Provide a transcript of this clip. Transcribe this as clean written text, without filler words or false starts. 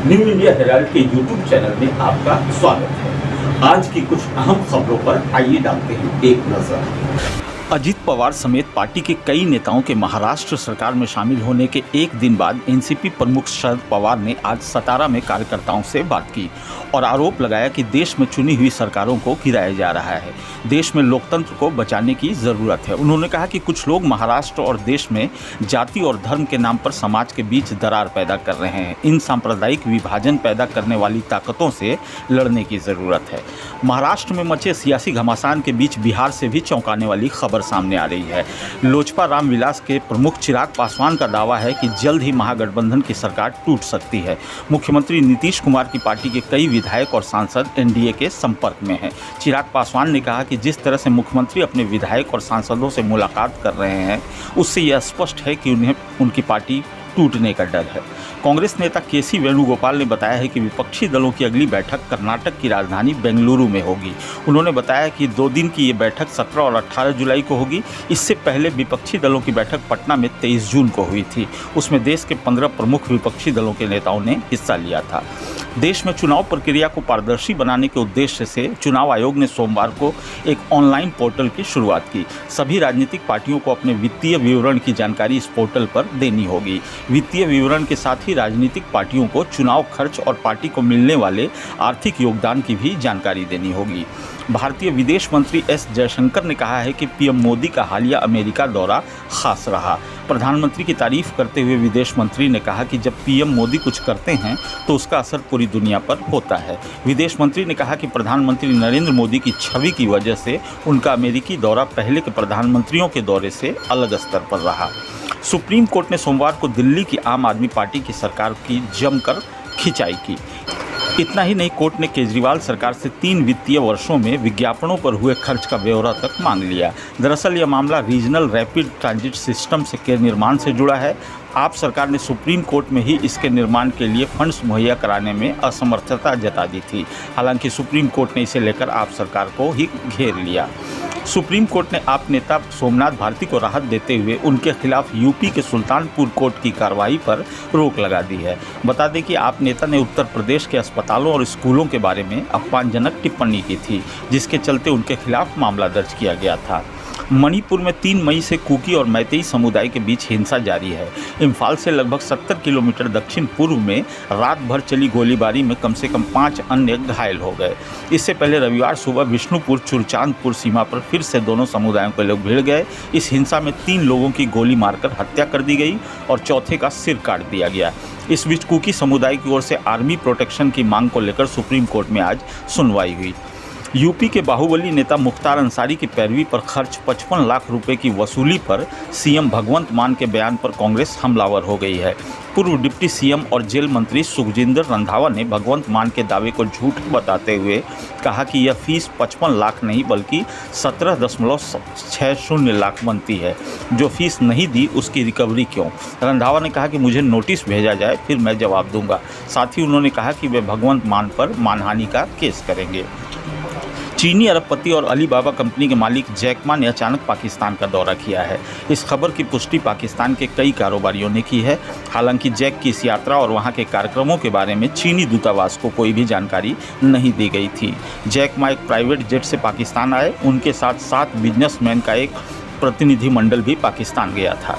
New India Herald के YouTube channel में आपका स्वागत है। आज की कुछ अहम खबरों पर आइए डालते हैं एक नजर। अजित पवार समेत पार्टी के कई नेताओं के महाराष्ट्र सरकार में शामिल होने के एक दिन बाद एनसीपी प्रमुख शरद पवार ने आज सतारा में कार्यकर्ताओं से बात की और आरोप लगाया कि देश में चुनी हुई सरकारों को गिराया जा रहा है। देश में लोकतंत्र को बचाने की जरूरत है। उन्होंने कहा कि कुछ लोग महाराष्ट्र और देश में जाति और धर्म के नाम पर समाज के बीच दरार पैदा कर रहे हैं। इन सांप्रदायिक विभाजन पैदा करने वाली ताकतों से लड़ने की जरूरत है। महाराष्ट्र में मचे सियासी घमासान के बीच बिहार से भी चौंकाने वाली खबर सामने आ रही है। लोजपा रामविलास के प्रमुख चिराग पासवान का दावा है कि जल्द ही महागठबंधन की सरकार टूट सकती है। मुख्यमंत्री नीतीश कुमार की पार्टी के कई विधायक और सांसद एनडीए के संपर्क में हैं। चिराग पासवान ने कहा कि जिस तरह से मुख्यमंत्री अपने विधायक और सांसदों से मुलाकात कर रहे हैं, उससे यह स्पष्ट है कि उन्हें उनकी पार्टी टूटने का डर है। कांग्रेस नेता केसी वेणुगोपाल ने बताया है कि विपक्षी दलों की अगली बैठक कर्नाटक की राजधानी बेंगलुरु में होगी। उन्होंने बताया कि 2 दिन की ये बैठक 17 और 18 जुलाई को होगी। इससे पहले विपक्षी दलों की बैठक पटना में 23 जून को हुई थी। उसमें देश के 15 प्रमुख विपक्षी दलों के नेताओं ने हिस्सा लिया था। देश में चुनाव प्रक्रिया को पारदर्शी बनाने के उद्देश्य से चुनाव आयोग ने सोमवार को एक ऑनलाइन पोर्टल की शुरुआत की। सभी राजनीतिक पार्टियों को अपने वित्तीय विवरण की जानकारी इस पोर्टल पर देनी होगी। वित्तीय विवरण के साथ ही राजनीतिक पार्टियों को चुनाव खर्च और पार्टी को मिलने वाले आर्थिक योगदान की भी जानकारी देनी होगी। भारतीय विदेश मंत्री एस जयशंकर ने कहा है कि पीएम मोदी का हालिया अमेरिका दौरा खास रहा। प्रधानमंत्री की तारीफ करते हुए विदेश मंत्री ने कहा कि जब पीएम मोदी कुछ करते हैं तो उसका असर पूरी दुनिया पर होता है। विदेश मंत्री ने कहा कि प्रधानमंत्री नरेंद्र मोदी की छवि की वजह से उनका अमेरिकी दौरा पहले के प्रधानमंत्रियों के दौरे से अलग स्तर पर रहा। सुप्रीम कोर्ट ने सोमवार को दिल्ली की आम आदमी पार्टी की सरकार की जमकर खिंचाई की। इतना ही नहीं, कोर्ट ने केजरीवाल सरकार से 3 वित्तीय वर्षों में विज्ञापनों पर हुए खर्च का ब्यौरा तक मांग लिया। दरअसल यह मामला रीजनल रैपिड ट्रांजिट सिस्टम के निर्माण से जुड़ा है। आप सरकार ने सुप्रीम कोर्ट में ही इसके निर्माण के लिए फंड्स मुहैया कराने में असमर्थता जता दी थी। हालांकि सुप्रीम कोर्ट ने इसे लेकर आप सरकार को ही घेर लिया। सुप्रीम कोर्ट ने आप नेता सोमनाथ भारती को राहत देते हुए उनके खिलाफ यूपी के सुल्तानपुर कोर्ट की कार्रवाई पर रोक लगा दी है। बता दें कि आप नेता ने उत्तर प्रदेश के अस्पतालों और स्कूलों के बारे में अपमानजनक टिप्पणी की थी, जिसके चलते उनके खिलाफ मामला दर्ज किया गया था। मणिपुर में 3 मई से कुकी और मैतेई समुदाय के बीच हिंसा जारी है। इम्फाल से लगभग 70 किलोमीटर दक्षिण पूर्व में रात भर चली गोलीबारी में कम से कम 5 अन्य घायल हो गए। इससे पहले रविवार सुबह विष्णुपुर चुरचांदपुर सीमा पर फिर से दोनों समुदायों के लोग भिड़ गए। इस हिंसा में 3 लोगों की गोली मारकर हत्या कर दी गई और चौथे का सिर काट दिया गया। इस बीच कुकी समुदाय की ओर से आर्मी प्रोटेक्शन की मांग को लेकर सुप्रीम कोर्ट में आज सुनवाई हुई। यूपी के बाहुबली नेता मुख्तार अंसारी की पैरवी पर खर्च 55 लाख रुपए की वसूली पर सीएम भगवंत मान के बयान पर कांग्रेस हमलावर हो गई है। पूर्व डिप्टी सीएम और जेल मंत्री सुखजिंदर रंधावा ने भगवंत मान के दावे को झूठ बताते हुए कहा कि यह फीस 55 लाख नहीं बल्कि 17.60 लाख बनती है। जो फीस नहीं दी उसकी रिकवरी क्यों? रंधावा ने कहा कि मुझे नोटिस भेजा जाए, फिर मैं जवाब दूंगा। साथ ही उन्होंने कहा कि वे भगवंत मान पर मानहानि का केस करेंगे। चीनी अरबपति और अलीबाबा कंपनी के मालिक जैक मा ने अचानक पाकिस्तान का दौरा किया है। इस खबर की पुष्टि पाकिस्तान के कई कारोबारियों ने की है। हालांकि जैक की इस यात्रा और वहां के कार्यक्रमों के बारे में चीनी दूतावास को कोई भी जानकारी नहीं दी गई थी। जैक मा एक प्राइवेट जेट से पाकिस्तान आए। उनके साथ 7 बिजनेसमैन का एक प्रतिनिधिमंडल भी पाकिस्तान गया था।